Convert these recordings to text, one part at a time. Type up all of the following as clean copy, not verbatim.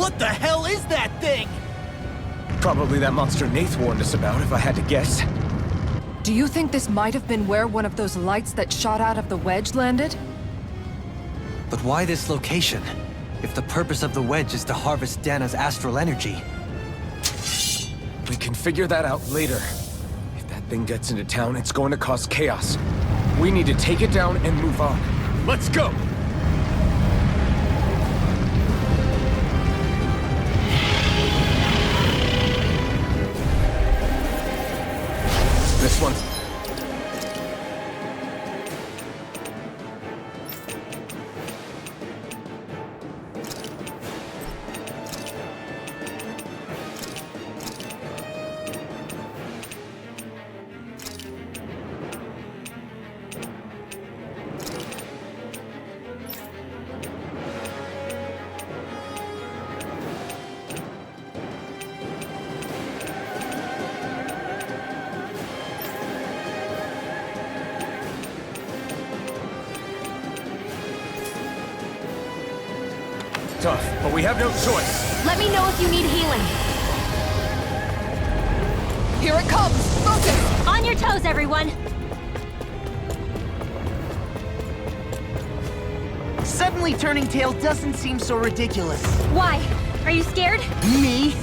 What the hell is that thing? Probably that monster Nath warned us about, if I had to guess. Do you think this might have been where one of those lights that shot out of the wedge landed? But why this location? If the purpose of the wedge is to harvest Dana's astral energy. We can figure that out later. If that thing gets into town, it's going to cause chaos. We need to take it down and move on. Let's go! This one. Tough, but we have no choice. Let me know if you need healing. Here it comes! Focus! On your toes, everyone! Suddenly turning tail doesn't seem so ridiculous. Why? Are you scared? Me?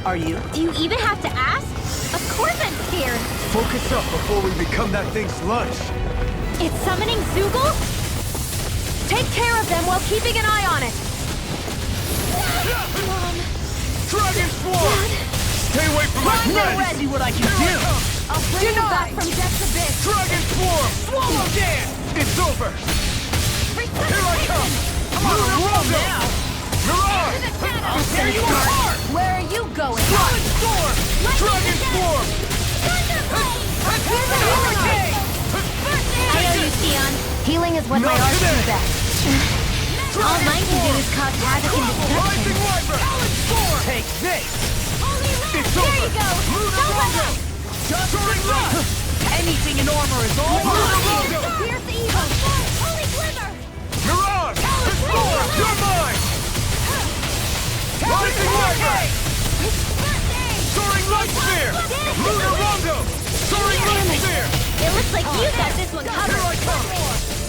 Are you? Do you even have to ask? Of course I'm scared! Focus up before we become that thing's lunch. It's summoning Zoogle? Take care of them while keeping an eye on it! Mom... Dragon Swarm! Stay away from my friends! Let's see what I can do! I'll bring you back from Death's Abyss! Dragon Swarm! Swallow dance! It's over! Here I come! I'm on a roll now! Mirage! There you are! Where are you going? Solid Storm! Dragon Swarm! Hurricane! I know you, Sion. Healing is what my Not arts do today. best. All mine can do is cause havoc and destruction. Rising Wyvern! Take this! It's There over! you go! Don't let up! Soaring Rush! Anything in armor is all mine! Pierce evil! Holy glimmer! Mirage! Storm! You're mine! Rising Wyvern! Soaring Light Spear! Lunar Rondo! Soaring Light Spear! It looks like you got this one Here covered. I come!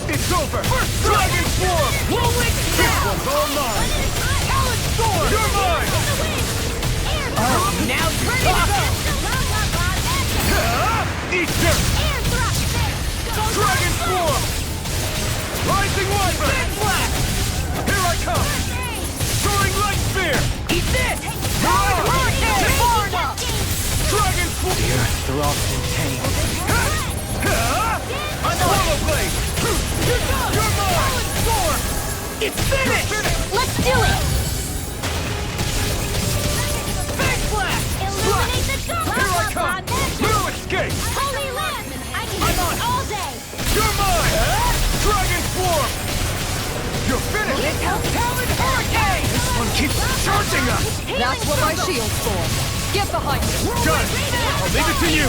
It's over! Dragon Swarm! Whirlwind This Snap! one's all mine! Talon Storm! You're mine! Oh, now you're talking! Eat dirt! Dragon Swarm! Rising Wyvern! Big Blast! Here I come! Soaring Light Spear! Eat this! Mirage! Hurricane! Florida! Dragon Swarm! The earth throbs in pain. Swallow Blade! You're mine! Storm! It's finished! Let's do it! Big Blast! Illuminate the dark! Here I come! No escape! Holy land! I can do this all day! You're mine! Dragon Swarm! You're finished! Talon Hurricane! This one keeps charging us! That's what my shield's for. Get behind me! Done! I'll leave it to you!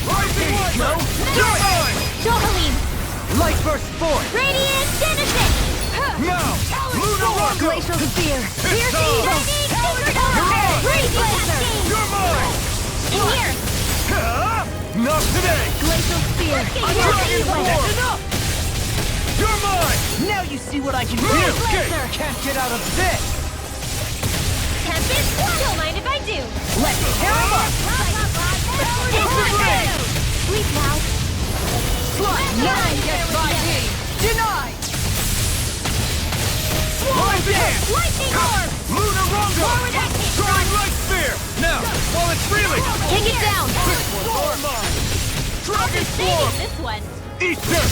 Rising Wyvern! You're mine! Johalim! Light burst forth! Radiant Denison! Now! Lunar Rondo! Glacial Spear! Pierce time! evil! Freeze Blazer! You're mine! In here! Not today! Glacial Spear! Dragon Swarm! Enough! You're mine! Now you see what I can do! You escape! Can't get out of this! Tempest? Don't mind if I do! Let's tear him up! Hurricane! Sleep now! None gets by me! Denied! Rise dance! Lightning Orb! Lunar Rondo! Forward action! Soaring Light Spear! Now, while it's reeling! Take it down! This one's all mine! Dragon Save Swarm! this one! Eat dirt!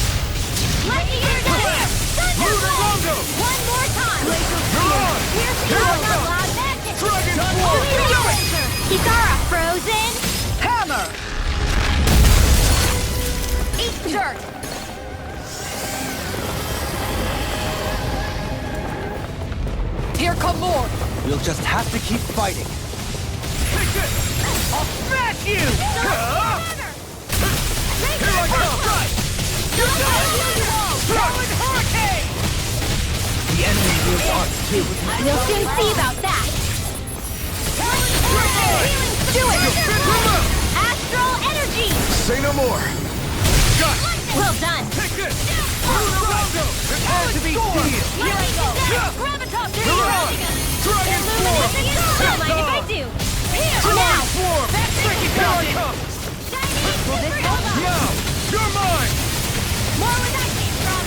Lightning Orb! Lunar Rondo! One more time! Mirage! Pierce Here I evil! come! Loud magic! Dragon Swarm! Do it! Kisara frozen! Hammer! Eat dirt! Here come more! We'll just have to keep fighting. Take this! I'll smash you! Here I come! Talon Hurricane! The enemy We'll soon see about that. Do it! Astral energy! Say no more! Got it! Well done! Take this! Prepare to be sealed! Here I go! Gravitas! Dragon Swarm! Don't mind if I do! Now! Here I come! Now! You're mine! More where that came from!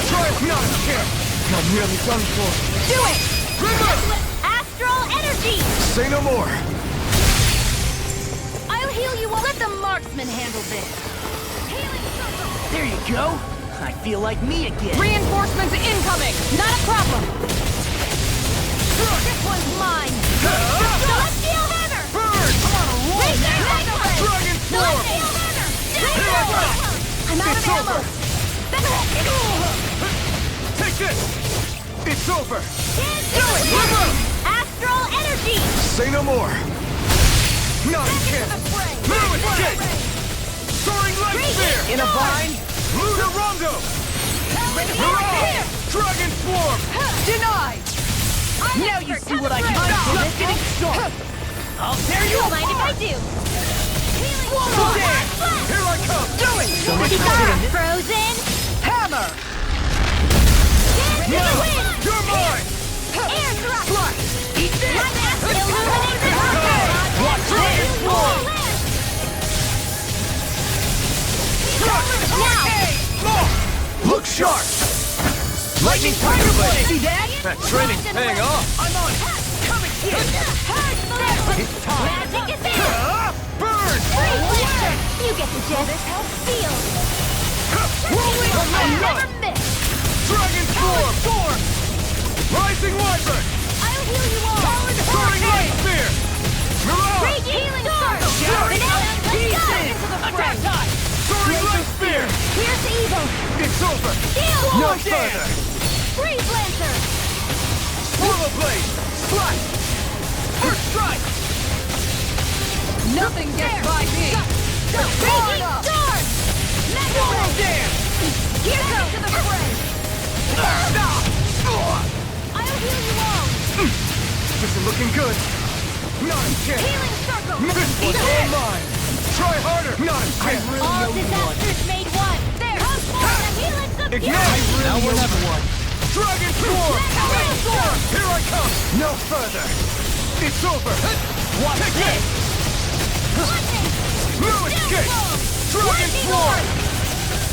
Try it not, champ! Not nearly done for. Do it! Remember! Astral energy! Say no more! I'll heal you all. Let the marksman handle this. Healing circle! There you go. I feel like me again. Reinforcements incoming! Not a problem! This one's mine! Celestial hammer! Burn! Dragon Swarm! Celestial hammer! I'm out of It's ammo! over! Take this! It's over! Do it! Astral energy! Say no more! Not a chance! Now escape! Soaring Light Spear! In a bind? Luda Rondo! Hurrah! Dragon Swarm! Denied! Now you see what I can do. Just getting started. I'll tear you Don't mind if I apart. do! Healing One sword! more dance. Here I come! Do it. Frozen! Hammer! Dance to the wind! You're mine! Air thrust! Flash! Eat this. Illuminate the Watch Dragon Swarm! Now! Look sharp! Lightning Tiger Tiger Blade. Blade! See that? That training's paying off! I'm on it. Come and get it. It's time. Magic is in! Burn! You get the gist. Feel! I'm I'll not never done! miss! Dragon Swarm! Rising Wyvern! I'll heal you all! Soaring Light Spear! Mirage! Great healing sword! Shout! Let's go! Into the Attack fray! time. Soaring Light Spear! Here's the evil! It's over! Heal! No Dance. further! Freeze Lancer! Swallow Blade! Slash! First strike! Nothing gets by me! Raging Storm! Mega Ray! Dance! Here goes to the fray! I'll heal you all! This is looking good! Not a chance! Healing circle! This one's all mine! Try harder! Not a chance! All disasters made one! There! The healing subdue! Ignite! Now we're never one! Dragon Swarm! Dragon Swarm! Here I come! No further! It's over! Watch Take this. No escape! Dragon Swarm!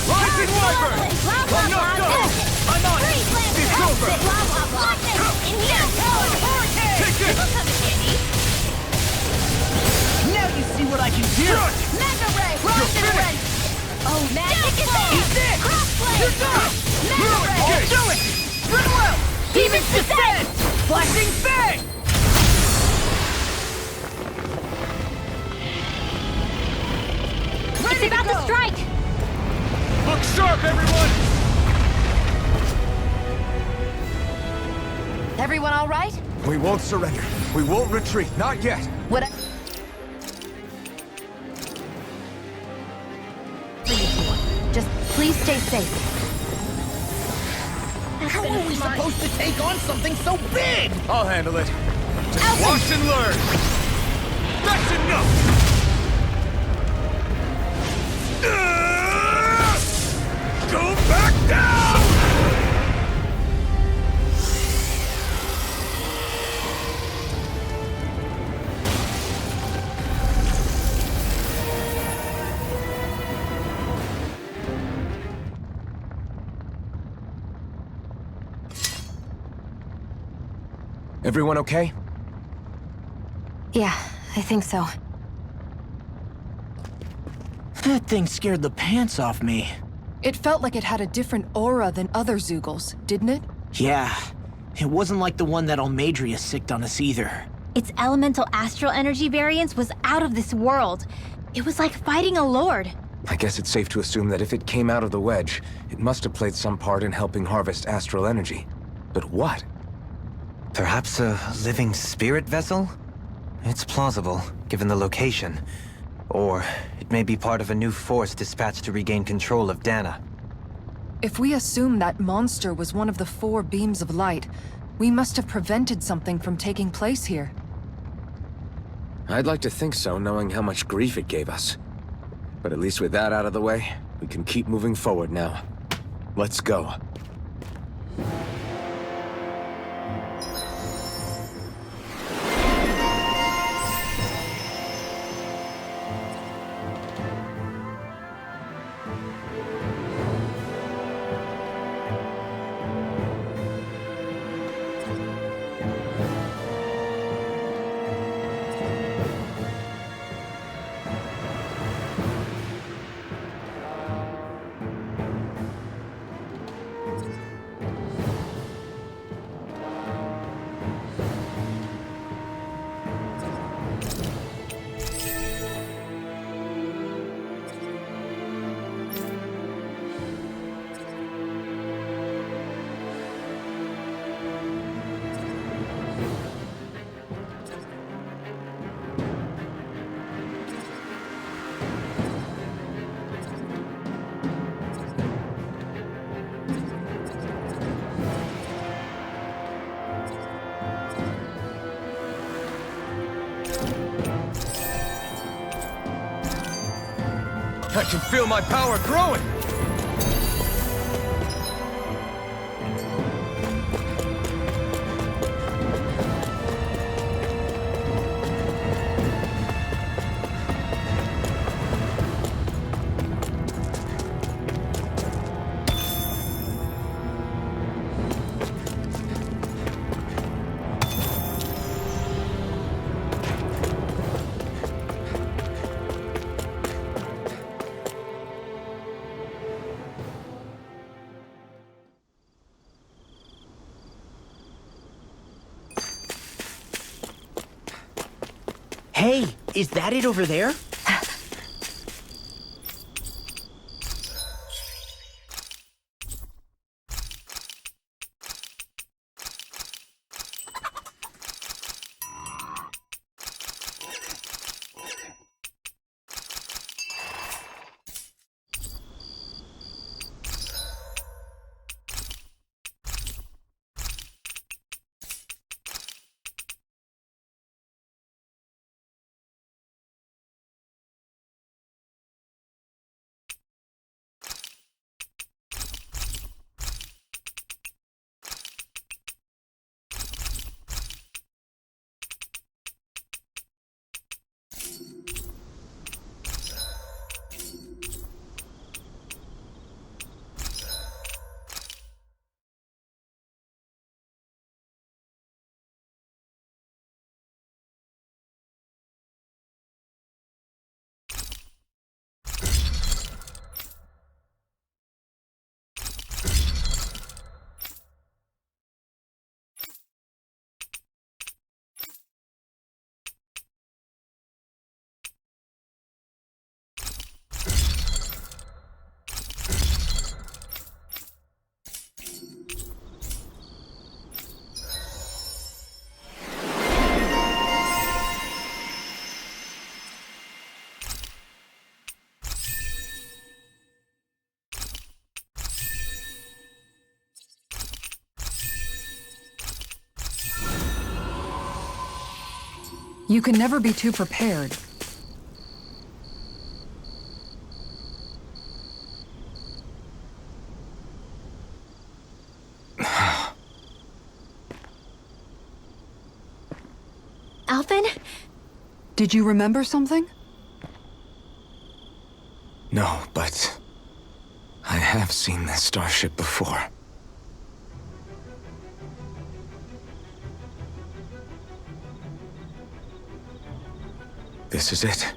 Rising Wyvern! I'm not done! I'm on it. It's over! In here! Take this! Now you see what I can do. Shut! Mega Ray! You're finished! Oh, magic is there! Eat this. Crossblade! You're done. Mega No Ray! escape! Do it. Run well. Demon's Descent! Flashing Fang. It's about to strike! Look sharp, everyone! Everyone all right? We won't surrender. We won't retreat. Not yet. What? Just please stay safe. How are we supposed to take on something so big? I'll handle it. Just Elton! watch and learn. That's enough! Go back down! Everyone okay? Yeah, I think so. That thing scared the pants off me. It felt like it had a different aura than other Zeugles, didn't it? Yeah. It wasn't like the one that Almadria sicked on us either. Its elemental astral energy variance was out of this world. It was like fighting a lord. I guess it's safe to assume that if it came out of the wedge, it must have played some part in helping harvest astral energy. But what? Perhaps a living spirit vessel? It's plausible, given the location. Or it may be part of a new force dispatched to regain control of Dana. If we assume that monster was one of the 4 beams of light, We must have prevented something from taking place here. I'd like to think so, knowing how much grief it gave us. But at least with that out of the way, we can keep moving forward now. Let's go. I can feel my power growing! Hey, is that it over there? You can never be too prepared. Alvin? Did you remember something? No, but I have seen this starship before. This is it.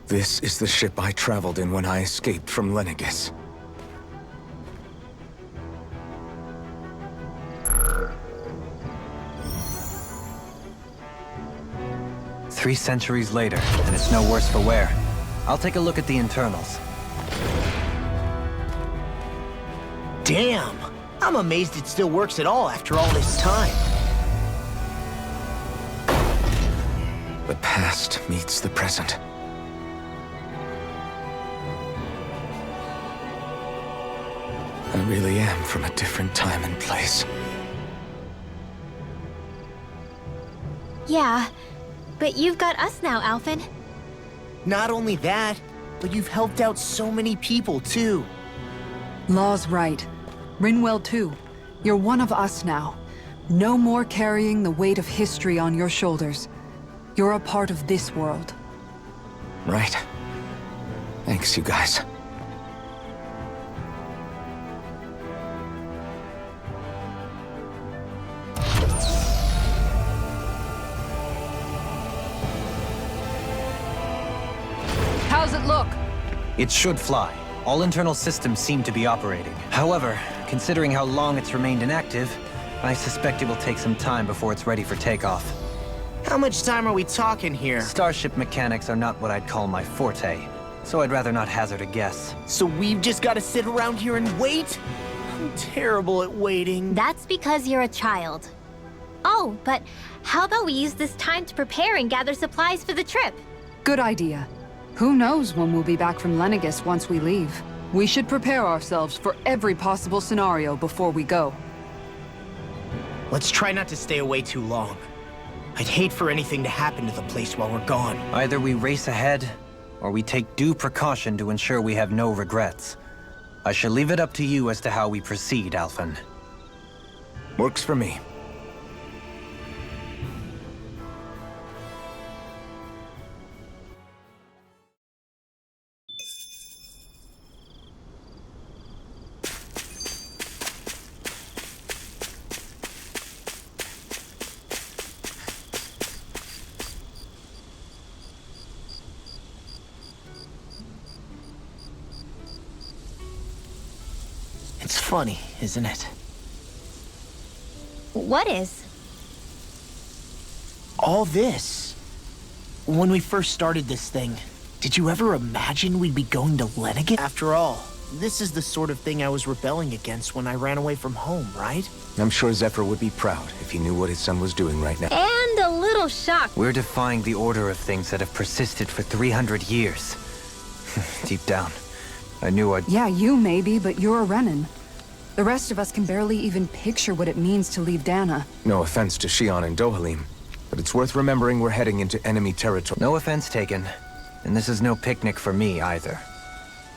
This is the ship I traveled in when I escaped from Lenegis. Three centuries later, and it's no worse for wear. I'll take a look at the internals. Damn! I'm amazed it still works at all after all this time. The past meets the present. I really am from a different time and place. Yeah, but you've got us now, Alphen. Not only that, but you've helped out so many people, too. Law's right. Rinwell too. You're one of us now. No more carrying the weight of history on your shoulders. You're a part of this world. Right. Thanks, you guys. How's it look? It should fly. All internal systems seem to be operating. However, considering how long it's remained inactive, I suspect it will take some time before it's ready for takeoff. How much time are we talking here? Starship mechanics are not what I'd call my forte, so I'd rather not hazard a guess. So we've just got to sit around here and wait? I'm terrible at waiting. That's because you're a child. Oh, but how about we use this time to prepare and gather supplies for the trip? Good idea. Who knows when we'll be back from Lenegis once we leave? We should prepare ourselves for every possible scenario before we go. Let's try not to stay away too long. I'd hate for anything to happen to the place while we're gone. Either we race ahead, or we take due precaution to ensure we have no regrets. I shall leave it up to you as to how we proceed, Alphen. Works for me. It's funny, isn't it? What is? All this. When we first started this thing, did you ever imagine we'd be going to Lenegis? After all, this is the sort of thing I was rebelling against when I ran away from home, right? I'm sure Zephyr would be proud if he knew what his son was doing right now. And a little shocked. We're defying the order of things that have persisted for 300 years. Deep down, I knew I'd... Yeah, you maybe, but you're a Renan. The rest of us can barely even picture what it means to leave Dana. No offense to Shion and Dohalim, but it's worth remembering we're heading into enemy territory. No offense taken. And this is no picnic for me, either.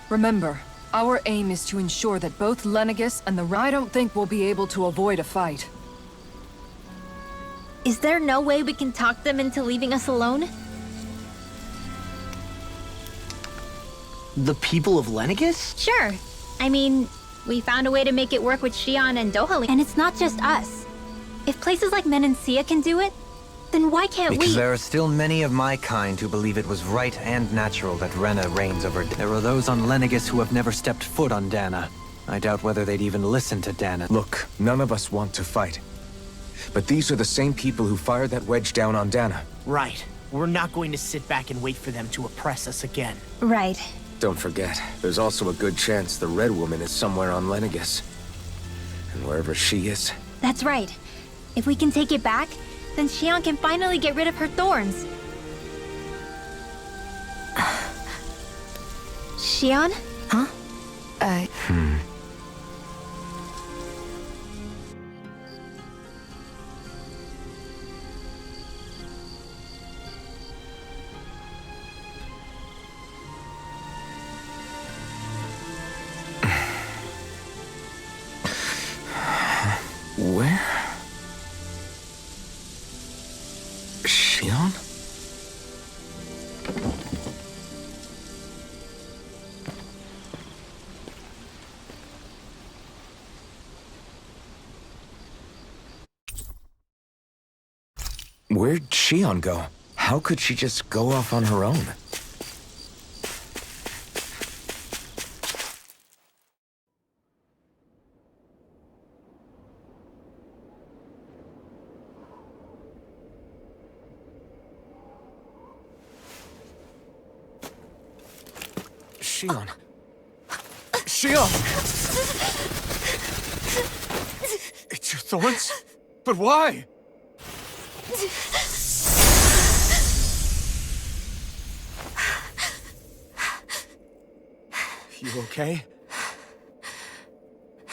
Remember, our aim is to ensure that both Lenegis and the I don't think we'll be able to avoid a fight. Is there no way we can talk them into leaving us alone? The people of Lenegis? Sure. I mean, we found a way to make it work with Shion and Dohalim. And it's not just us. If places like Menancia can do it, then why can't we? Because there are still many of my kind who believe it was right and natural that Rena reigns over... There are those on Lenegis who have never stepped foot on Dana. I doubt whether they'd even listen to Dana. Look, none of us want to fight. But these are the same people who fired that wedge down on Dana. Right. We're not going to sit back and wait for them to oppress us again. Right. Don't forget, there's also a good chance the Red Woman is somewhere on Lenegis. And wherever she is... That's right. If we can take it back, then Shion can finally get rid of her thorns. Shion? Huh? Where? Shion? Where'd Shion go? How could she just go off on her own? Shion. Shion! It's your thorns? But why? You okay?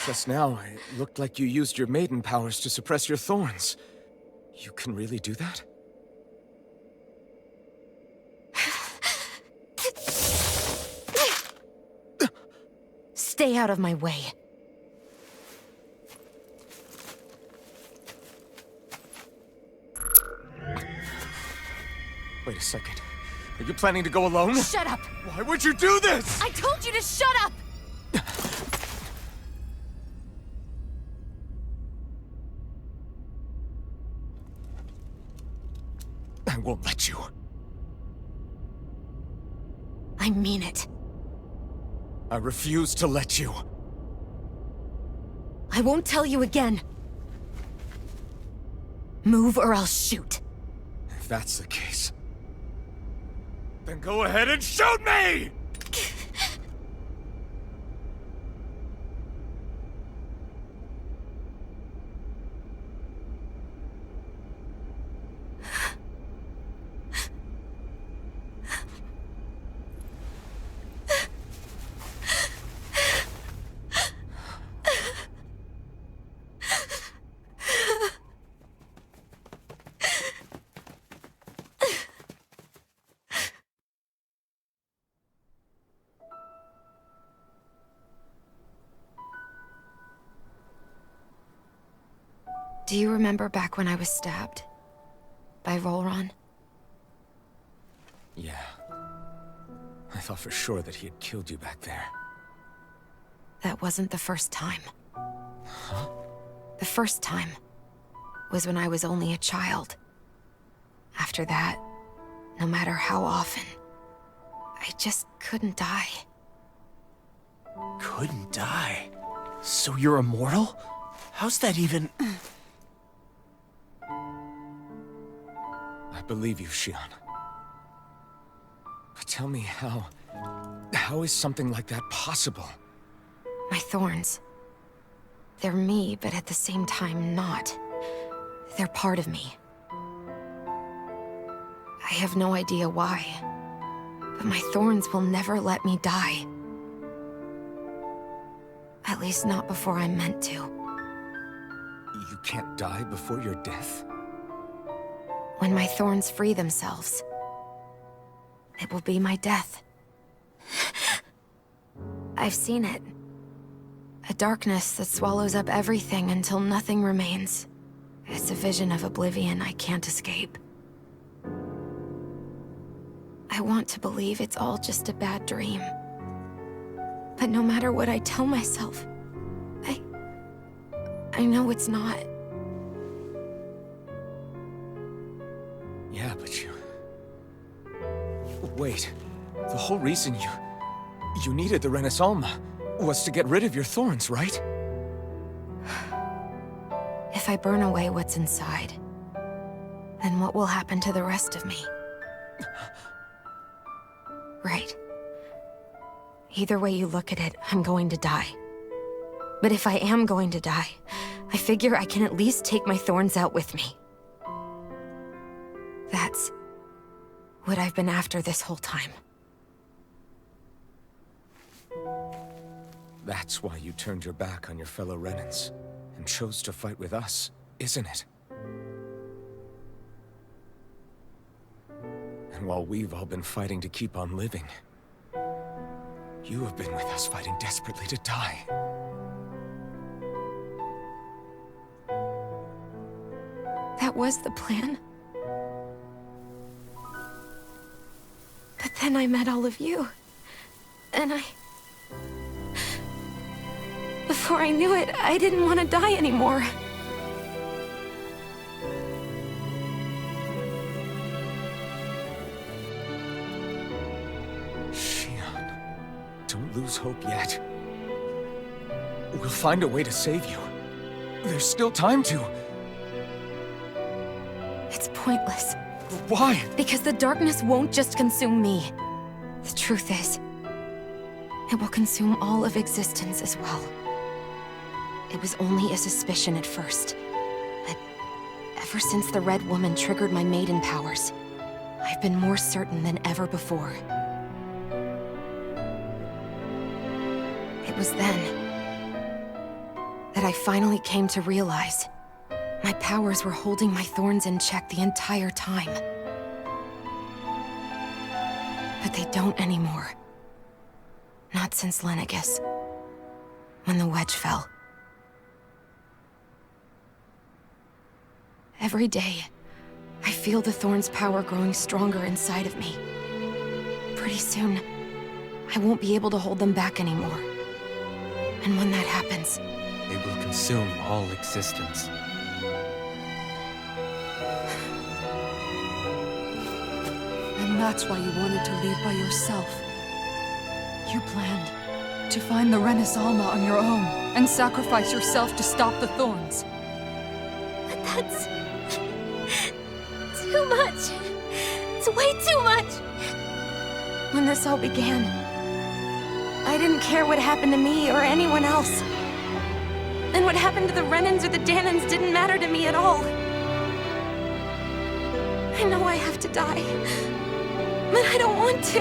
Just now, it looked like you used your maiden powers to suppress your thorns. You can really do that? Stay out of my way. Wait a second. Are you planning to go alone? Shut up! Why would you do this? I told you to shut up! I won't let you. I mean it. I refuse to let you. I won't tell you again. Move or I'll shoot. If that's the case, then go ahead and shoot me! Do you remember back when I was stabbed? By Volron? Yeah. I thought for sure that he had killed you back there. That wasn't the first time. Huh? The first time was when I was only a child. After that, no matter how often, I just couldn't die. Couldn't die? So you're immortal? How's that even... I believe you, Shion. But tell me how... How is something like that possible? My thorns. They're me, but at the same time not. They're part of me. I have no idea why, but my thorns will never let me die. At least not before I'm meant to. You can't die before your death? When my thorns free themselves, it will be my death. I've seen it. A darkness that swallows up everything until nothing remains. It's a vision of oblivion I can't escape. I want to believe it's all just a bad dream. But no matter what I tell myself, I know it's not. Yeah, but you... Wait. The whole reason you needed the Renaissance was to get rid of your thorns, right? If I burn away what's inside, then what will happen to the rest of me? Right. Either way you look at it, I'm going to die. But if I am going to die, I figure I can at least take my thorns out with me. That's what I've been after this whole time. That's why you turned your back on your fellow Renans and chose to fight with us, isn't it? And while we've all been fighting to keep on living, you have been with us fighting desperately to die. That was the plan. But then I met all of you. And before I knew it, I didn't want to die anymore. Shion, don't lose hope yet. We'll find a way to save you. There's still time to. It's pointless. Why? Because the darkness won't just consume me. The truth is, it will consume all of existence as well. It was only a suspicion at first, but ever since the Red Woman triggered my maiden powers, I've been more certain than ever before. It was then that I finally came to realize my powers were holding my thorns in check the entire time. But they don't anymore. Not since Lenegus. when the wedge fell. Every day, I feel the thorn's power growing stronger inside of me. Pretty soon, I won't be able to hold them back anymore. And when that happens, They will consume all existence. And that's why you wanted to leave by yourself. You planned to find the Renaissance on your own and sacrifice yourself to stop the thorns. But that's... too much. It's way too much. when this all began, I didn't care what happened to me or anyone else. And what happened to the Renans or the Danans didn't matter to me at all. I know I have to die, but I don't want to.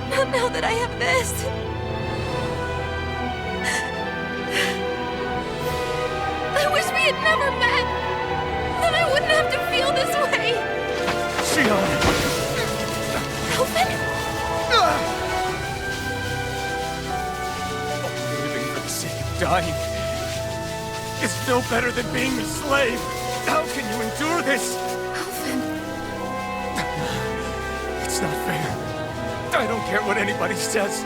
Not now that I have this. I wish we had never met. Then I wouldn't have to feel this way. Shion! Elvin? Living for the sake of dying is no better than being a slave. How can you endure this? Elvin. It's not fair. I don't care what anybody says.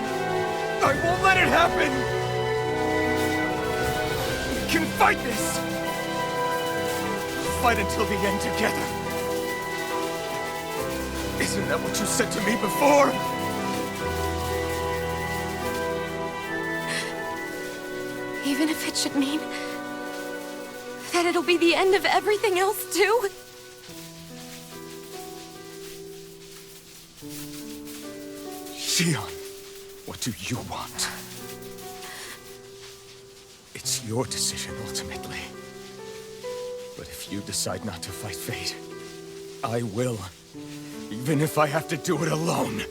I won't let it happen. We can fight this. Fight until the end together. Isn't that what you said to me before? Even if it should mean that it'll be the end of everything else too? Shion, what do you want? It's your decision, ultimately. But if you decide not to fight fate, I will. Even if I have to do it alone.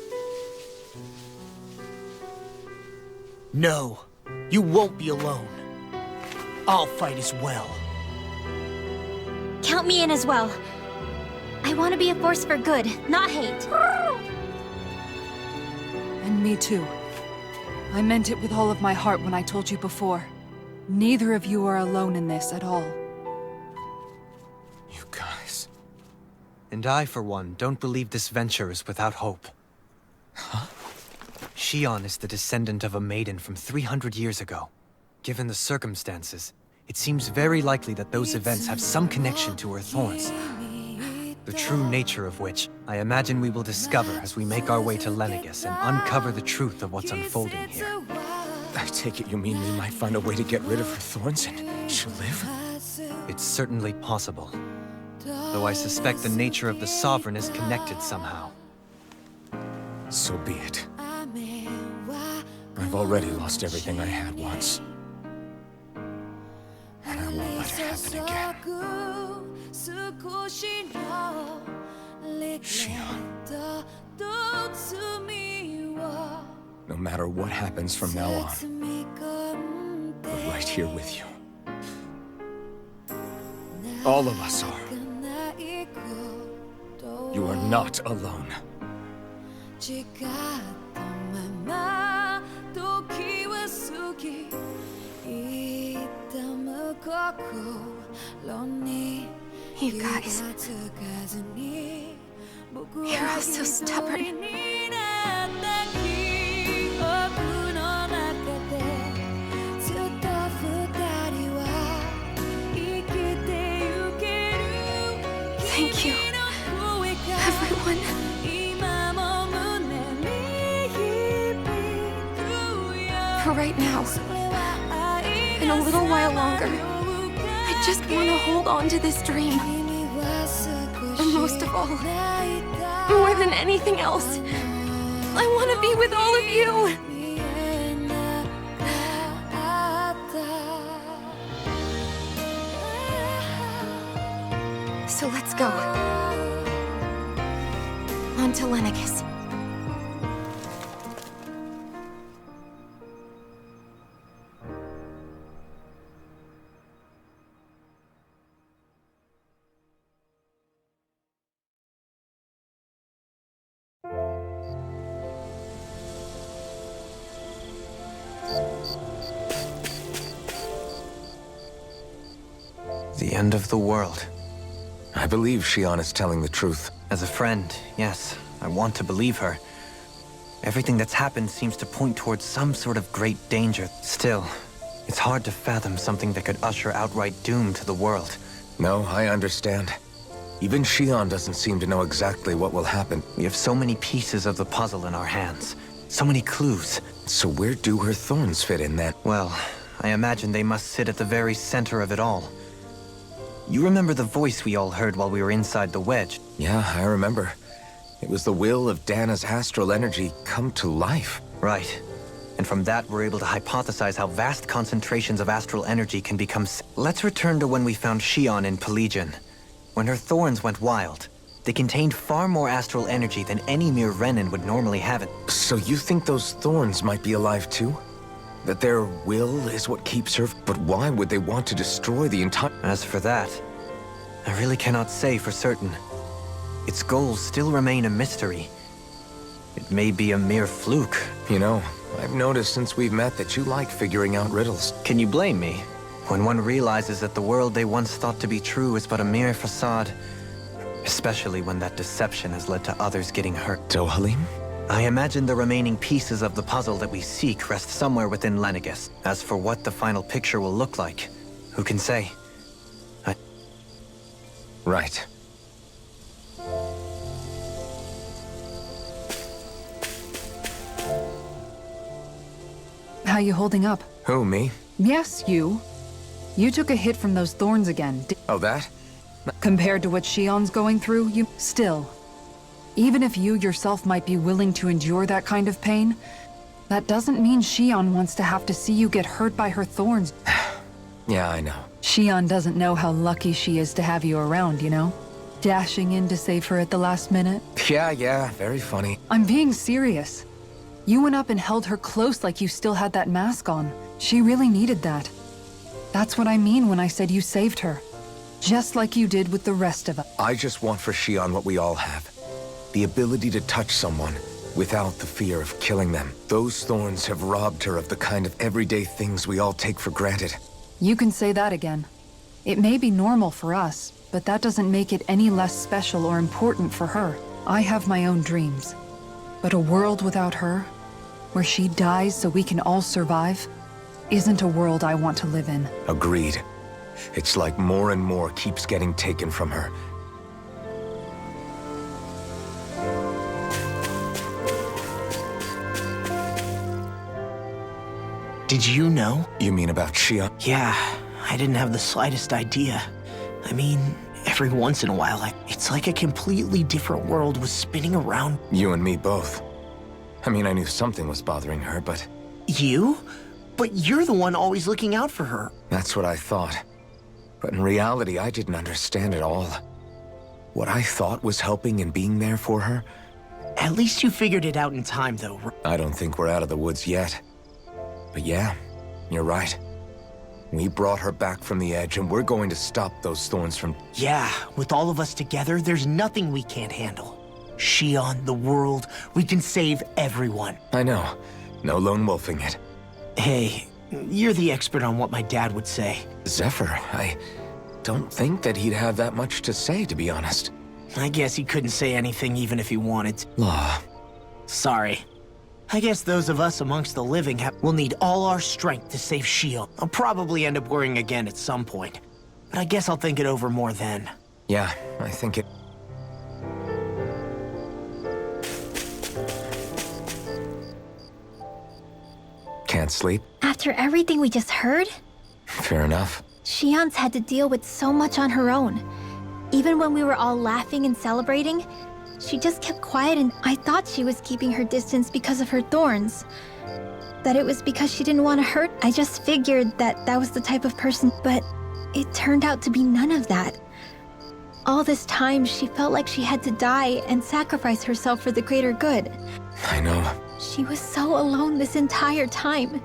No, you won't be alone. I'll fight as well. Count me in as well. I want to be a force for good, not hate. And me too. I meant it with all of my heart when I told you before. Neither of you are alone in this at all. You guys... And I, for one, don't believe this venture is without hope. Huh? Shion is the descendant of a maiden from 300 years ago. Given the circumstances, it seems very likely that those events have some connection to her thorns. The true nature of which, I imagine we will discover as we make our way to Lenegus and uncover the truth of what's unfolding here. I take it you mean we might find a way to get rid of her thorns and she'll live? It's certainly possible. Though I suspect the nature of the Sovereign is connected somehow. So be it. I've already lost everything I had once. And I won't let it happen again. Shion. No matter what happens from now on, we're right here with you. All of us are. You are not alone. You guys. You're all so stubborn. Thank you, everyone. For right now, and a little while longer, I just want to hold on to this dream. And most of all, more than anything else, I want to be with all of you. So let's go. On to Lenegus. The end of the world. I believe Shion is telling the truth. As a friend, yes, I want to believe her. Everything that's happened seems to point towards some sort of great danger. Still, it's hard to fathom something that could usher outright doom to the world. No, I understand. Even Shion doesn't seem to know exactly what will happen. We have so many pieces of the puzzle in our hands. So many clues. So where do her thorns fit in then? Well, I imagine they must sit at the very center of it all. You remember the voice we all heard while we were inside the wedge? Yeah, I remember. It was the will of Dana's astral energy come to life. Right. And from that, we're able to hypothesize how vast concentrations of astral energy can become... Let's return to when we found Shion in Pelagian. When her thorns went wild, they contained far more astral energy than any mere Renin would normally have it. So you think those thorns might be alive too? That their will is what keeps her... But why would they want to destroy the entire... As for that, I really cannot say for certain. Its goals still remain a mystery. It may be a mere fluke. You know, I've noticed since we've met that you like figuring out riddles. Can you blame me? When one realizes that the world they once thought to be true is but a mere facade, especially when that deception has led to others getting hurt. Dohalim? I imagine the remaining pieces of the puzzle that we seek rest somewhere within Lenegis. As for what the final picture will look like, who can say? Right. How you holding up? Who, me? Yes, you. You took a hit from those thorns again. Oh, that? Compared to what Shion's going through, you... Still. Even if you yourself might be willing to endure that kind of pain, that doesn't mean Shion wants to have to see you get hurt by her thorns. Yeah, I know. Shion doesn't know how lucky she is to have you around, you know? Dashing in to save her at the last minute. Yeah, very funny. I'm being serious. You went up and held her close like you still had that mask on. She really needed that. That's what I mean when I said you saved her. Just like you did with the rest of us. I just want for Shion what we all have. The ability to touch someone without the fear of killing them. Those thorns have robbed her of the kind of everyday things we all take for granted. You can say that again. It may be normal for us, but that doesn't make it any less special or important for her. I have my own dreams. But a world without her, where she dies so we can all survive, isn't a world I want to live in. Agreed. It's like more and more keeps getting taken from her. Did you know? You mean about Shion? Yeah, I didn't have the slightest idea. I mean, every once in a while, it's like a completely different world was spinning around. You and me both. I mean, I knew something was bothering her, but... You? But you're the one always looking out for her. That's what I thought. But in reality, I didn't understand it all. What I thought was helping and being there for her... At least you figured it out in time, though. I don't think we're out of the woods yet. But yeah, you're right. We brought her back from the edge, and we're going to stop those thorns from... Yeah, with all of us together, there's nothing we can't handle. Shion, the world, we can save everyone. I know. No lone wolfing it. Hey, you're the expert on what my dad would say. Zephyr, I don't think that he'd have that much to say, to be honest. I guess he couldn't say anything even if he wanted to. Law. Sorry. I guess those of us amongst the living will need all our strength to save Shion. I'll probably end up worrying again at some point. But I guess I'll think it over more then. Yeah, I think it... Can't sleep? After everything we just heard, Fair enough. Shion's had to deal with so much on her own. Even when we were all laughing and celebrating, she just kept quiet, and I thought she was keeping her distance because of her thorns. That it was because she didn't want to hurt. I just figured that that was the type of person, but it turned out to be none of that. All this time, she felt like she had to die and sacrifice herself for the greater good. I know. She was so alone this entire time.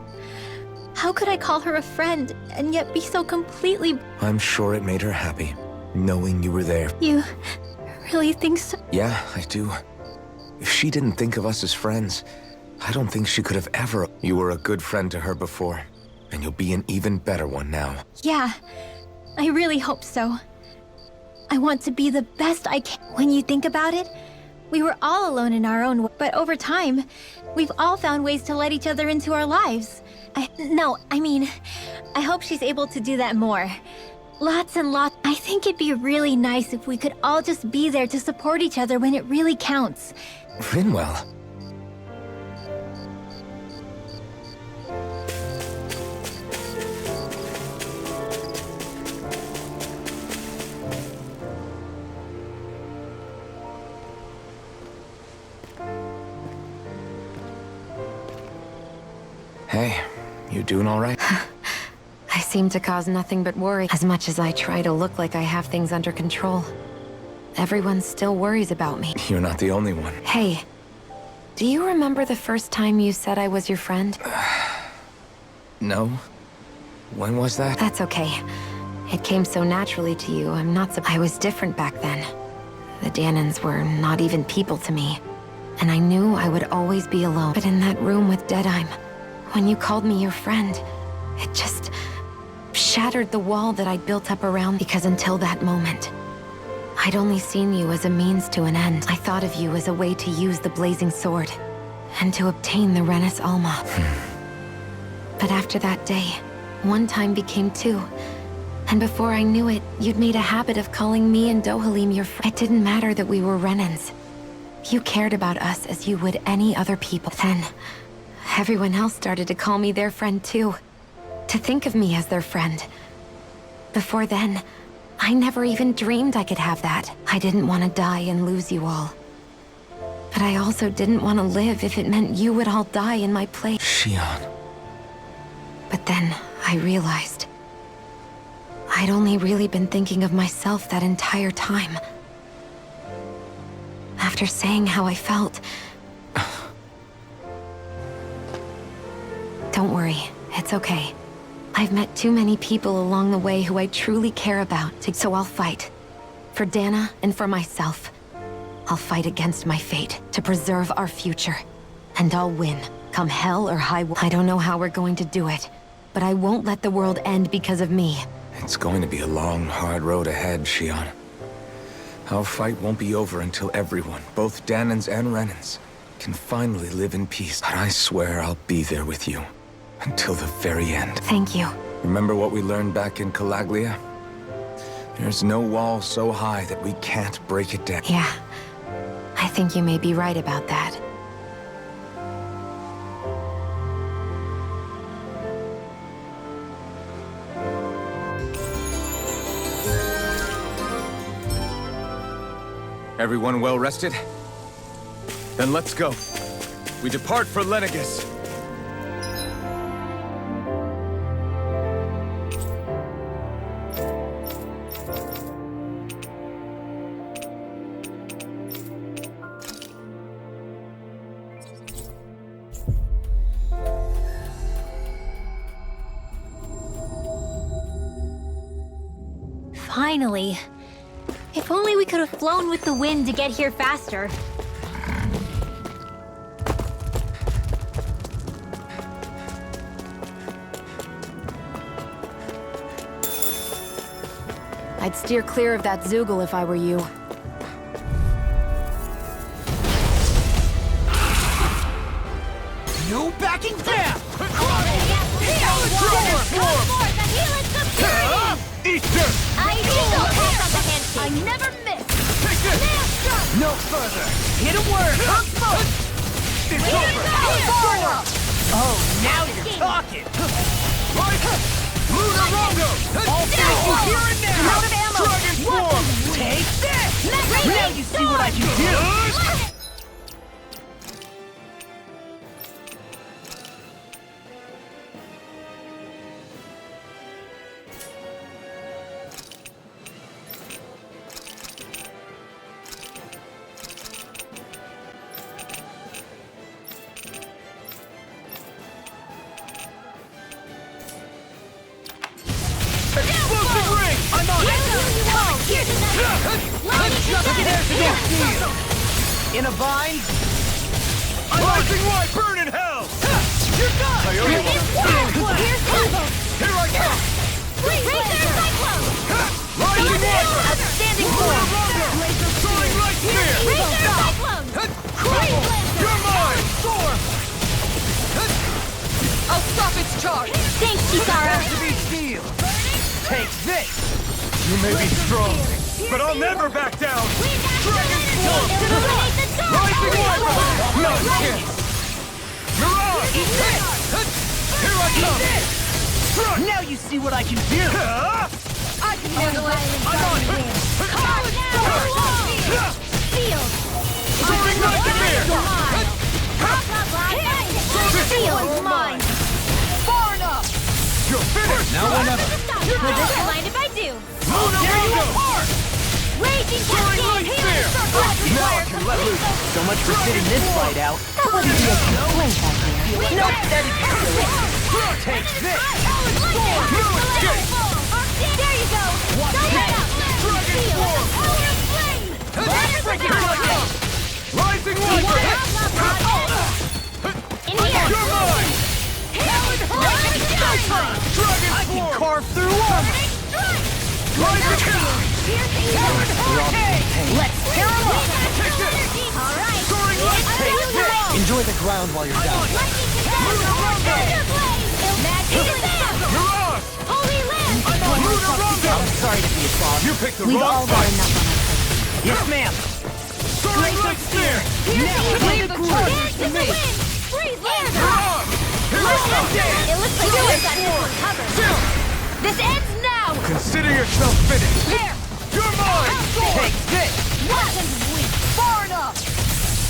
How could I call her a friend and yet be so completely... I'm sure it made her happy, knowing you were there. You really think so? Yeah, I do. If she didn't think of us as friends, I don't think she could have ever... You were a good friend to her before, and you'll be an even better one now. Yeah, I really hope so. I want to be the best I can. When you think about it, we were all alone in our own way, but over time, we've all found ways to let each other into our lives. I hope she's able to do that more. Lots and lots. I think it'd be really nice if we could all just be there to support each other when it really counts. Rinwell. Hey, you doing all right? I seem to cause nothing but worry. As much as I try to look like I have things under control, everyone still worries about me. You're not the only one. Hey, do you remember the first time you said I was your friend? No? When was that? That's okay. It came so naturally to you, I'm not surprised. I was different back then. The Danans were not even people to me. And I knew I would always be alone. But in that room with Deadheim, when you called me your friend, it just shattered the wall that I'd built up around. Because until that moment, I'd only seen you as a means to an end. I thought of you as a way to use the blazing sword and to obtain the Renis Alma. But after that day, one time became two. And before I knew it, you'd made a habit of calling me and Dohalim your friend. It didn't matter that we were Renans. You cared about us as you would any other people. Then, everyone else started to call me their friend too. To think of me as their friend. Before then, I never even dreamed I could have that. I didn't want to die and lose you all. But I also didn't want to live if it meant you would all die in my place. Shion. But then, I realized I'd only really been thinking of myself that entire time. After saying how I felt... Don't worry, it's okay. I've met too many people along the way who I truly care about, so I'll fight. For Dana and for myself. I'll fight against my fate, to preserve our future. And I'll win, come hell or high water. I don't know how we're going to do it, but I won't let the world end because of me. It's going to be a long, hard road ahead, Shion. Our fight won't be over until everyone, both Danans and Renans, can finally live in peace. But I swear I'll be there with you. Until the very end. Thank you. Remember what we learned back in Calaglia? There's no wall so high that we can't break it down. Yeah, I think you may be right about that. Everyone well rested? Then let's go. We depart for Lenegus. Finally. If only we could have flown with the wind to get here faster. I'd steer clear of that Zoogle if I were you. No backing down! I never miss! No further! Hit a word! It's over! Oh, now you're talking! I'll finish you here and now! I'm out of ammo! Dragon form! Take this! Now you see what I can do! Explosive ring! I'm on it! In a bind? Rising light, burn in hell! You're done! Here I go! Racer Cyclone! Rising Wiper! Outstanding Lunar form! Rondo! Soaring Light Spear! Ranger Cyclone! Freeze Lancer! You're mine! Storm! I'll stop its charge! Thanks, Kisara! To be steel! Take this! You may be strong, but I'll never back down! Dragon Form! Illuminate the dark! Rising Wiper! No chance! Mirage! Here I come! Strike! Now you see what I can do! I can handle it! I'm on! Field! Soaring Light Spear! Field is mine! Far enough! You're finished! Now or never! Will this mind if I do? Lunar Rondo! Raging Soaring Light Spear! Now I can let loose! So much for sitting this fight out. That wasn't the complaint out there. No, that is silly. Take this! No escape! There you go! Dragon Form! Rising Wiper! In here! You're mine! Dragon I can Form! carve through armor. Rising Let's tear him up. Take this! Alright! Soaring Light Spear! Enjoy the ground while you're down. Mirage! Holy Land! Lunar Rondo! I'm sorry to be a bother. You picked the We've wrong all got fight! enough on our plates. Yes, ma'am. Soaring Light Spear! Now leave the charge Dance to in the me. wind! Freeze Land! Mirage! Here I come! It looks like we've got this one covered. Zero! This ends now! Consider yourself finished! Here! You're mine! Take this. Weapons weak! Far enough!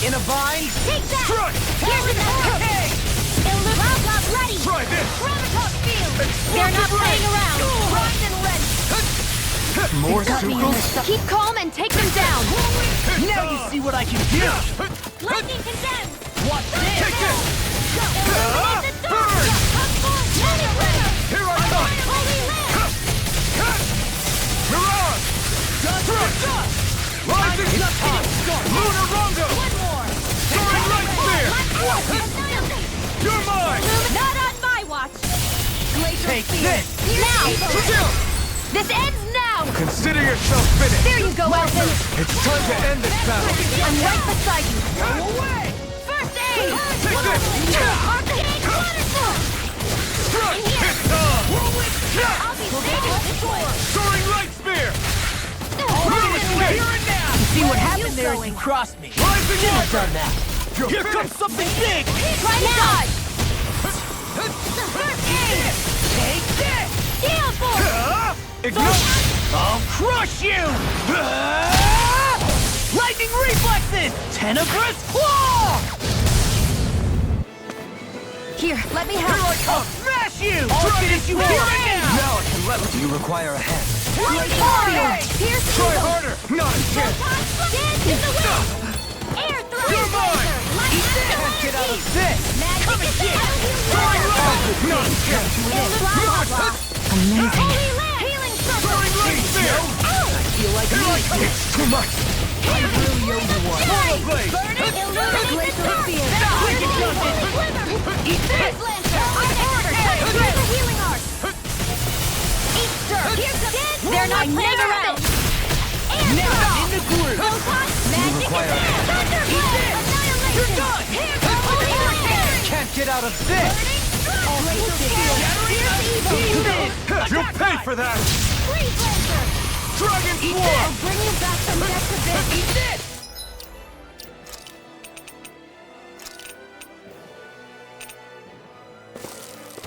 In a vine. Take that! Strike! Here's another! Illuminate ready! Try this! Gravitas field! They're not playing around! Primed and ready! More Got me in Sukals? this. Keep calm and take them down! Now you see what I can do. Lightning condemned! Watch Take this. this! Illuminate the dark! Burn! Let it rip! Here I come! Holy Land! Mirage! Strike! Rising Lunar Rondo! One more! Soaring Light Spear! Annihilate! You're mine! Not on my watch! Take this. Now! Chill! This ends now! Consider yourself finished! There you go, Elton! It's time to end this battle! I'm right beside you! Go away! First aid! Take this! Arcade waterfall! Strike! It's on! I'll be saving this one! Soaring Light Spear! Rising Escape! Here and now. You see what happened there as you crossed me. Rising Shouldn't have Wiper! done that. Here Comes something big. Try now! Take this. Steel force! Ignite! I'll crush you. Lightning reflexes. Tenebrous claw. Here, let me Here help! I come! Smash you. I'll finish you here and now. Now I can let you require a hand. Pierce Try harder! Not a chance! Dance in the wind! Air thrust! You're mine! Can't get out of this. Come and get Soaring Light! Not a chance! Amazing. Healing circle! Soaring Light Spear! Feel like Here I me. come! It's too much! I really owe you one. Blade! Illuminate the dark! Think it does it. Eat this! Lancer! On order! Here's the healing art! Eat stir! They're not playing around! Air Now throw! I'm in the groove. Magic require a attack! Thunderblade! Annihilation! You're done. Here's the holy land! Can't get out of this. You'll pay for that! Freeze Lancer! Dragon Form! I'll bring you back from death to this! Eat this.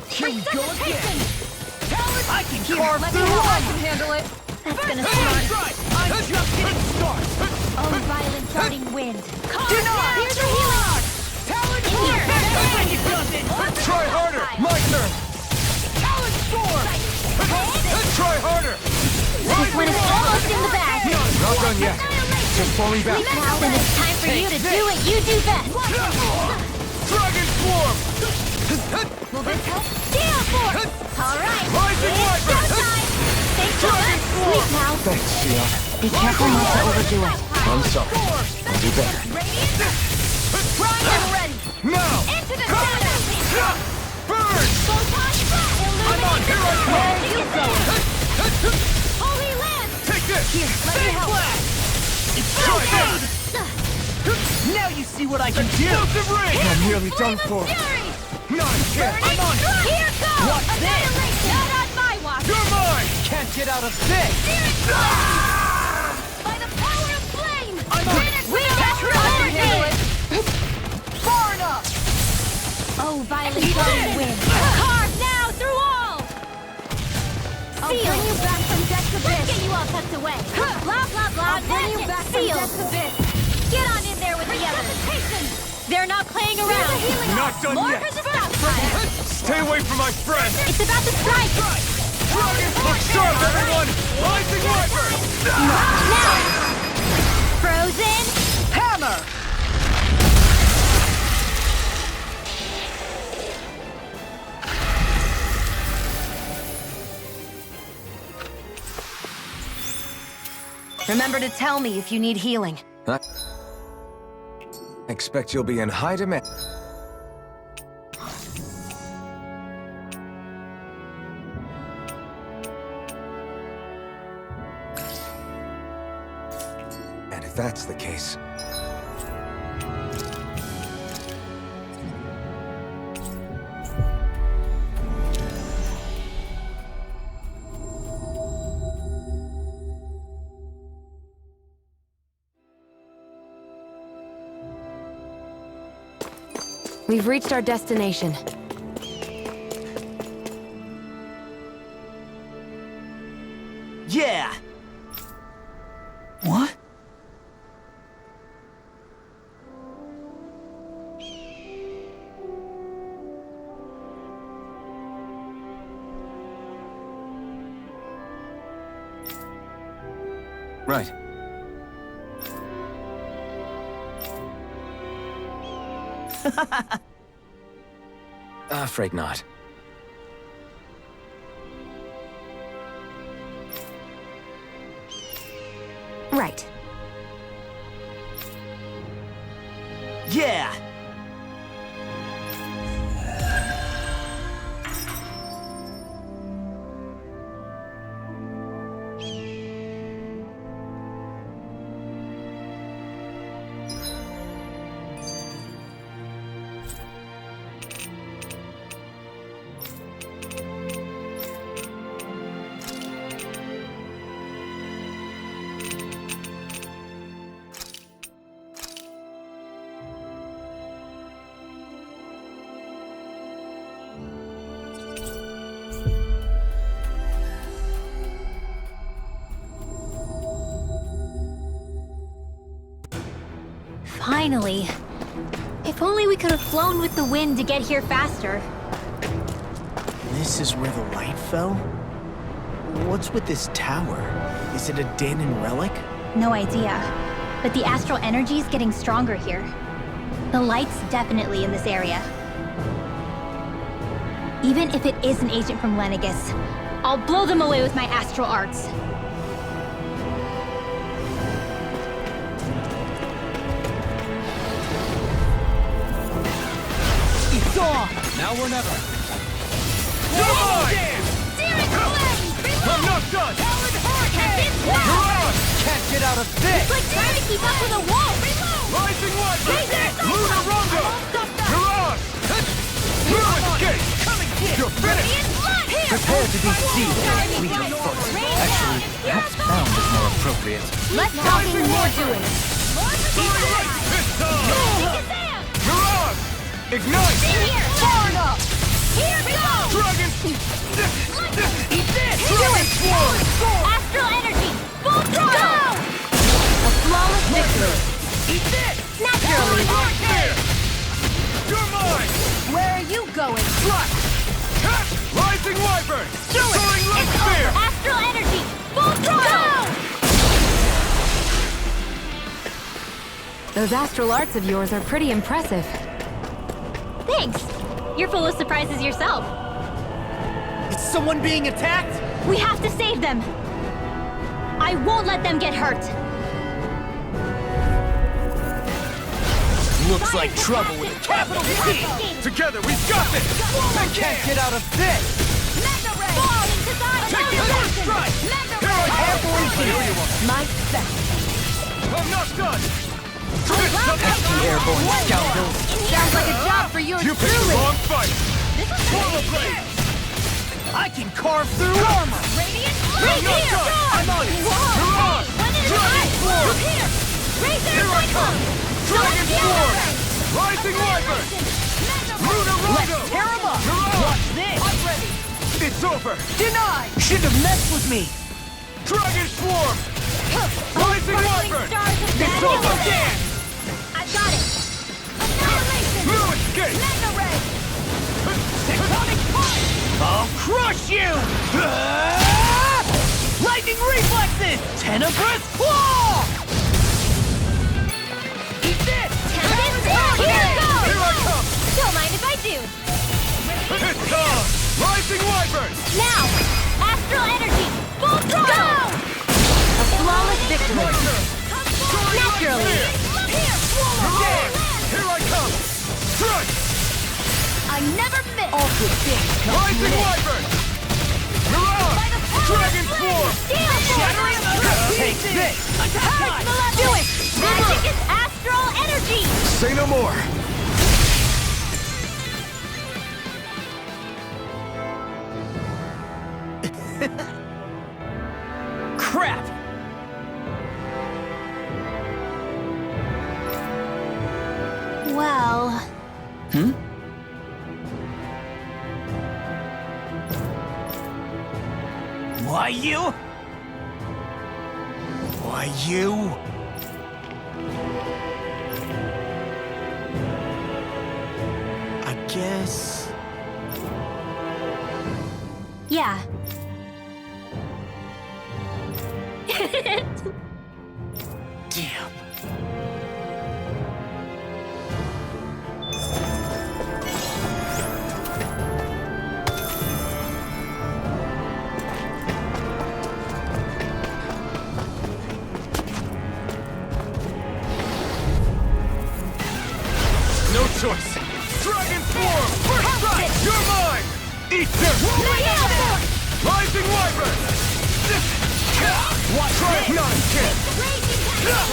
Here we go again. I can carve Let me through help! I armor. can handle it! That's gonna start! Right. I'm just getting started. Oh, violent darting wind! Denied. Here's the healing art! Talon In here! Think it does it. Try harder! My turn! Talon storm. Try harder! This one is almost in the bag! Not done yet. Just falling back. Now then it's time for you to do what you do best! Dragon Swarm! Will this help? Steel force! Alright! Rising It's Wiper! showtime! Thanks so much! Sleep now! Thanks, Shion. Be careful not to overdo it. I'm sorry. I'll do better. Prime and ready! Now! Into the shadows! Burn! Photon! Illuminate Here I come! Where are you going? Holy Land! Take this! Here, let me help. Now you see what I can do! Explosive ring! I'm nearly done for. Not a chance! I'm on it! Here goes! What's this? Annihilation! Not on my watch! You're mine! Can't get out of this! By the power of flame! I'm on it! We got Far enough! Oh, violent flame win! Carve now through all! I'll bring you back from death's abyss! Let's get you all tucked away! Blah, blah, blah! I'll bring you back from death's abyss! Get on in there with the others! They're not playing around! Not done More yet! for the stockpile! Stay away from my friend! It's about to strike! Look sharp, everyone! Rising Viper! Now! Frozen Hammer! Remember to tell me if you need healing. I expect you'll be in high demand. And if that's the case... We've reached our destination. Yeah! What? Right. Afraid not. Right. Yeah! Finally. If only we could have flown with the wind to get here faster. This is where the light fell? What's with this tower? Is it a Danon relic? No idea. But the astral energy is getting stronger here. The light's definitely in this area. Even if it is an agent from Lenegus, I'll blow them away with my astral arts. It's on! Now or never. You're mine! I'm not done! You're on! Can't get out of this! It's like trying to keep up with a wolf! Rising Viper! Lunar Rondo! You're on! You escape! You're finished! Prepare to be sealed, fleeting foot. Actually, perhaps bound is more appropriate. Less talking, more doing. This time! You're on! Ignite! Far enough! Here we go! Dragon! Eat this! Do it! Astral energy! Full throttle! A flawless victory. Eat this! Naturally! Right here! You're mine! Where are you going? Rising Wyvern! Do it! Soaring Light It's Spear! over! Astral energy! Full throttle! Those astral arts of yours are pretty impressive. Thanks! You're full of surprises yourself. Is someone being attacked? We have to save them! I won't let them get hurt! Looks like trouble with a capital T! Together, we've got this! I can't get out of this! Fall into thy Take the first strike! Here I Carefully here. My special. I'm not done! Pesky airborne scoundrels. Sounds like a job for you You picked the truly. wrong fight! This is Form a blade! I can carve through armor. Radiant Right Blade here! here! I'm on it! Whoa! You're on! When it is Dragon right! Swarm! Look here! Razor Here I come! Dragon Swarm! Rising Wyvern! Lunar Rondo! Let's tear 'em up. You're on! Watch this. I'm ready! It's over! Denied. Shouldn't have messed with me. Dragon Swarm! Rising Wyvern! It's over! I've got it! Annihilation! No escape! Mega Ray! Tectonic punch. I'll crush you. Lightning reflexes. Tenebrous claw. Eat this. Tempest Claw! Here it goes! Here I come! Don't mind if I do. It's on! Rising Wyvern! Now! Astral Energy! Full throttle! A flawless victory! My turn! Naturally! Here! Again! Here I come! Strike! I never miss! All good things come Rising to an end. Wyvern! You're on! Dragon Swarm! Shattering Take this. Attack! Do it! Magic is astral energy! Say no more! Crap. Well, Why you? Why you? I guess. yeah. Damn. No choice! Dragon Swarm! First strike! You're mine! Eat this! Rising Wyvern! Watch Try this. beyond kick!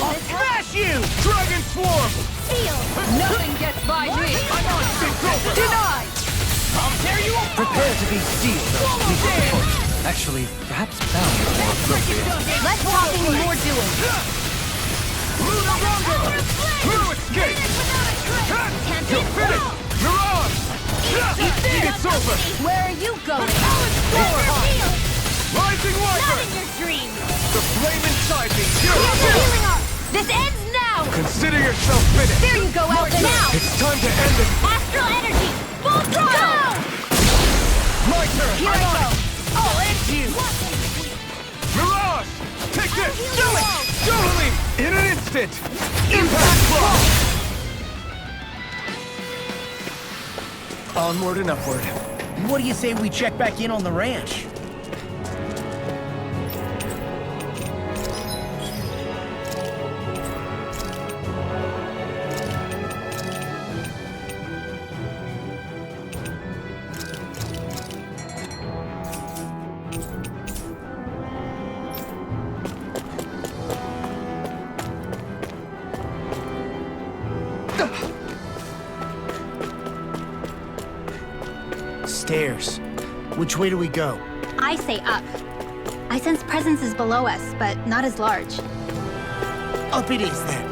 I'll smash you. Dragon Swarm! Nothing gets by me! I'm on! It's over! Denied. I'll tear you apart. Prepare to be sealed. Actually, perhaps bound is more appropriate. Less talking, more doing! Lunar Rondo! No escape! You're finished! You're on! It's over! Where are you going? Rising Not Wyvern! in your dreams! The flame inside me! Here's your You're healing arm! This ends now! Consider yourself finished! There you go, Elsa, now! It's time to end it! Astral energy! Full throttle! My turn! Here I go! I'll end you. Mirage! Take this! Do it! Totally! In an instant! Impact block! Onward and upward. What do you say we check back in on the ranch? Stairs. Which way do we go? I say up. I sense presences below us, but not as large. Up it is then.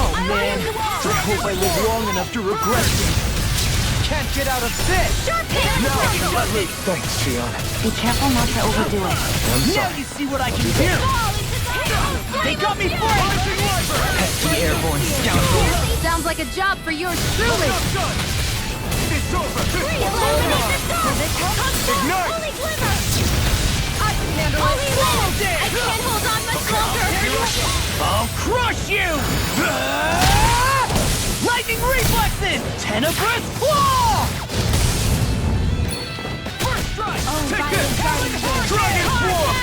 Oh man, I hope I live long enough to regret it. Can't get out of this! No! Thanks, Shion. Be careful not to overdo it. I'm Now sorry. you see what I can do! They got me foiled! Pesky airborne scoundrel! Sounds like a job for yours truly. It's over! Ignite! I can handle it. I can't hold on much longer! I'll crush you! Lightning reflexes! Tenebrous claw! First strike! Take this! Dragon swarm!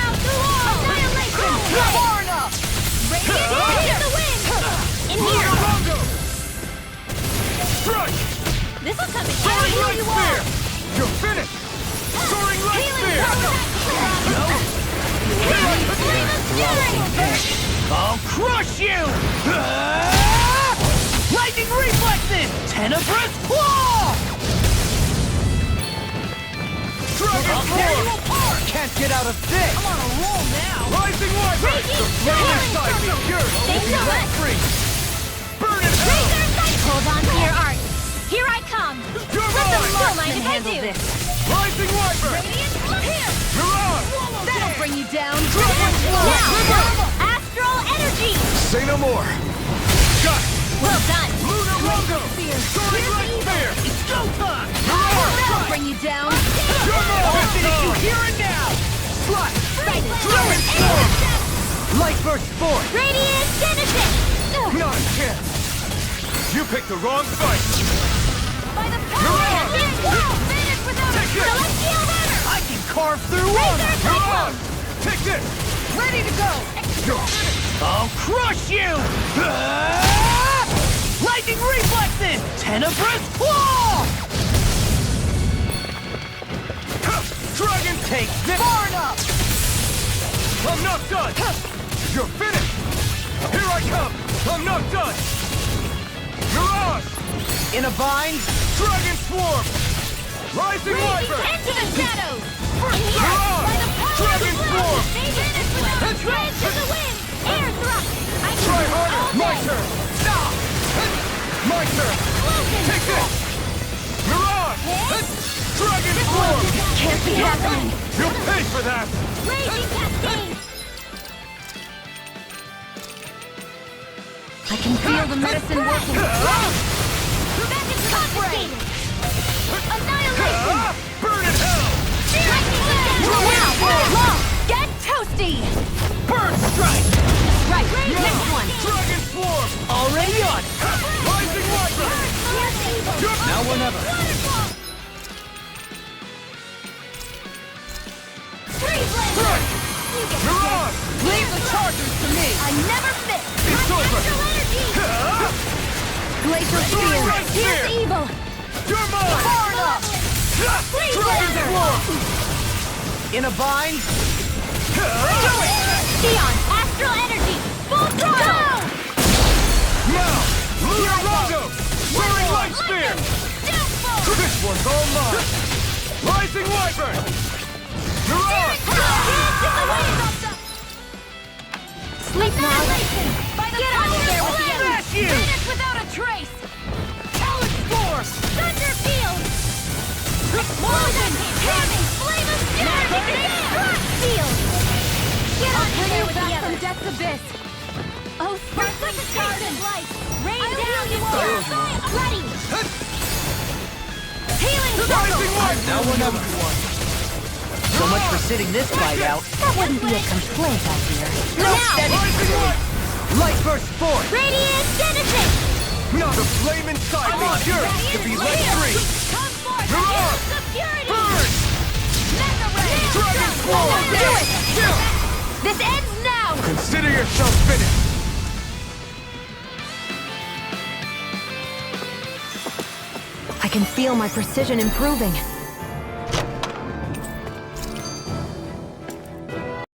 Annihilation! Far enough! Radiant into the wind! In here! Strike! This will come in Soaring handy. light spear! You're finished! Soaring light spear! I'll crush you! Lightning reflexes! Tenebrous claw! Dragon Tear you swarm! apart! Can't get out of this! I'm on a roll now! Rising Wyvern! Raging The flame storm! inside me pure! Thanks so much! Free! Burn in hell! Hold on to your art. Here I come. You're Let them mine! know mine if I do. Rising Wyvern! Radiant, here. You're on! That'll bring you down. Now, astral energy. Say no more! Got it! Well done. Lunar Rondo! Soaring light spear! It's go time! That'll bring you down. You're I'll mine! finish you here and now! Slash! Dragon storm. Light burst forth! Radiant Genesis. Not a chance! You picked the wrong fight! By the power of this world. Finish without a celestial hammer. I can carve through Razor armor! You're cyclone. on! Take this! Ready to go. You're finished! I'll crush you! Lightning reflexes! Tenebrous claw! Dragon Take this! Far enough! I'm not done! You're finished! Here I come! I'm not done! Mirage! In a bind? Dragon Swarm! Rising Wyvern! Into the shadows. In here. Mirage! By the power Dragon of the Swarm! Finish without a trace to the wind. Air thrust. I can Try do harder! all My day. turn! Stop! My turn! Explosion. Take this! Mirage! Dragon Swarm! Can't be happening. You'll pay for that! Raging cascade. I can feel the medicine working. Back into confiscated. Annihilation. Burn in hell! Now, get toasty. Bird strike! Right, next one. Dragon Swarm! Already on! Rising Wyvern! Now or never. Strike! Mirage! Leave the chargers to me. I never fit. It's over! Glacial spear. Right Here's spear. evil. You're mine! Far enough. Dragon Swarm! In a bind? Sion, astral energy. Full throttle. Now! Lunar Rondo! Soaring light spear! Downfall. This one's all mine! Rising Wyvern! Mirage! Sleep now. By the power of I'll flame. smash you! Finish without a trace. Talon Spore. Thunder Field. Explosion. Hamming. Flame of fury. Rock Field. Get on Bring there you with back the from others. death's abyss. Oh, sparkling garden light. Rain down you all. Ready. Healing circle. Rising Wyvern! Now or never. So much for sitting this fight out. That wouldn't be a complaint, I hear. No Now. steady! Rising Wyvern! Light burst forth! Radiant Genesis. Now the flame inside me yearns to be let free! Come forth. Mirage! Use the purity. Burn! Mega Ray. Dragon Swarm! Do it. Kill! This ends now. Consider yourself finished! I can feel my precision improving.